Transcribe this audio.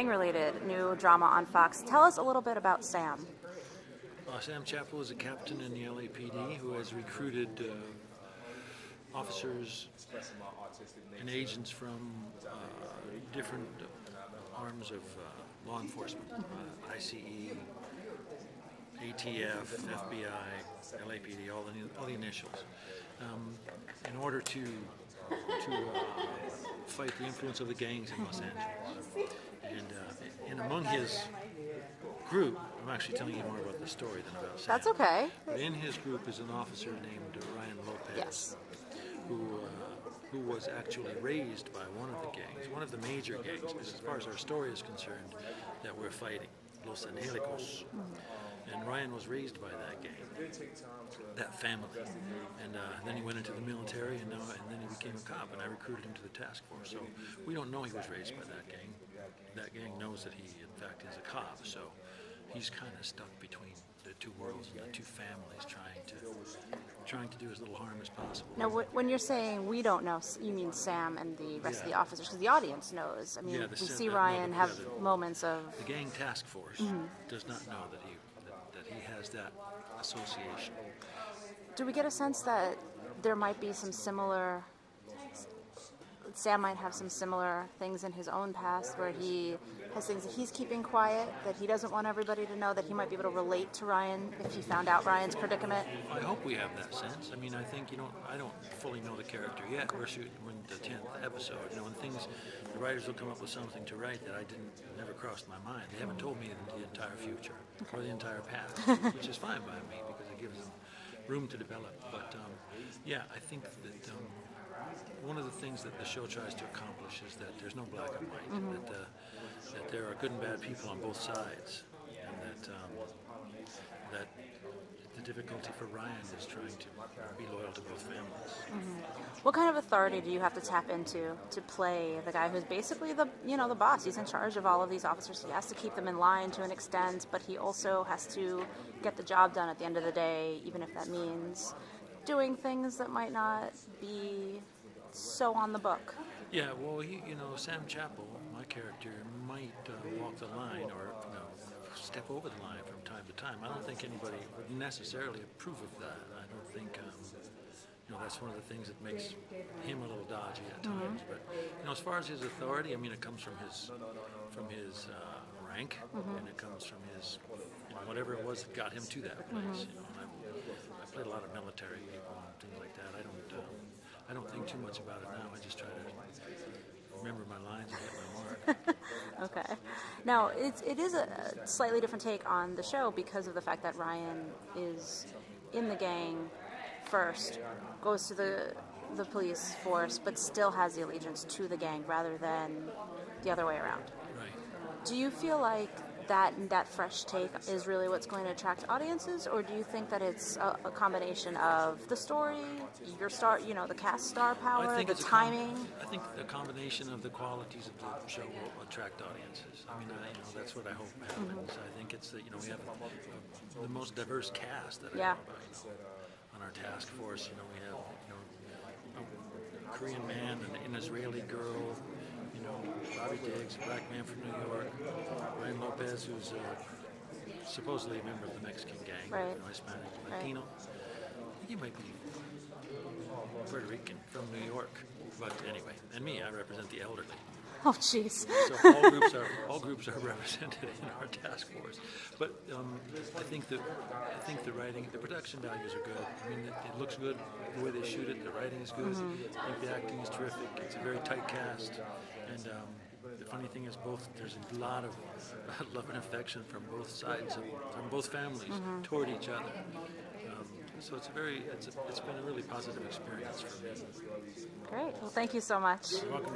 Related new drama on Fox. Tell us a little bit about Sam. Sam Chappell is a captain in the LAPD who has recruited officers and agents from different arms of law enforcement, ICE, ATF, FBI, LAPD, all the initials, in order to fight the influence of the gangs in Los Angeles. And among his group, I'm actually telling you more about the story than about Sam. That's okay. But in his group is an officer named Ryan Lopez, Yes. who was actually raised by one of the gangs, one of the major gangs, as far as our story is concerned, that we're fighting, Los Angelicos. And Ryan was raised by that gang, that family. And then he went into the military, and then he became a cop, and I recruited him to the task force. So we don't know he was raised by that gang. That gang knows that he, in fact, is a cop. So he's kind of stuck between the two worlds and the two families, trying to do as little harm as possible. Now, when you're saying we don't know, you mean Sam and the rest of the officers, because the audience knows. I mean, we see Ryan have moments of... The gang task force does not know that he has that association. Do we get a sense that there might be some similar... Sam might have some similar things in his own past where he has things that he's keeping quiet, that he doesn't want everybody to know, that he might be able to relate to Ryan if he found out Ryan's predicament? I hope we have that sense. I mean, I think, I don't fully know the character yet. We're shooting the 10th episode, and the writers will come up with something to write that never crossed my mind. They haven't told me the entire future or the entire past, which is fine by me because it gives them room to develop. But yeah, I think that one of the things that the show tries to accomplish is that there's no black and white, that there are good and bad people on both sides, and that the difficulty for Ryan is trying to be loyal to both families. What kind of authority do you have to tap into to play the guy who's basically the boss? He's in charge of all of these officers. He has to keep them in line to an extent, but he also has to get the job done at the end of the day, even if that means doing things that might not be so on the book. Yeah, well, Sam Chappell, my character, might walk the line or step over the line from time to time. I don't think anybody would necessarily approve of that. I don't think that's one of the things that makes him a little dodgy at times. But as far as his authority, I mean, it comes from his rank, and it comes from his whatever it was that got him to that place. I played a lot of military people and things like that. I don't think too much about it now. I just try to remember my lines and hit my mark. Okay. Now, it is a slightly different take on the show because of the fact that Ryan is in the gang first, goes to the police force, but still has the allegiance to the gang rather than the other way around. Right. Do you feel like that fresh take is really what's going to attract audiences, or do you think that it's a combination of the story, your star, the cast star power, the timing? I think the combination of the qualities of the show will attract audiences. I mean, that's what I hope happens. I think it's that we have the most diverse cast that I know about, on our task force. We have a Korean man and an Israeli girl. Bobby Diggs, a black man from New York, Ryan Lopez, who's supposedly a member of the Mexican gang, right. Hispanic, Latino. I think he might be Puerto Rican from New York, but anyway, and me, I represent the elderly. Oh, jeez. So all groups are represented in our task force. But I think the writing, the production values are good. I mean, it looks good the way they shoot it. The writing is good. I think the acting is terrific. It's a very tight cast, and the funny thing is, there's a lot of love and affection from both sides, from both families toward each other. So it's been a really positive experience for me. Great. Well, thank you so much. You're welcome.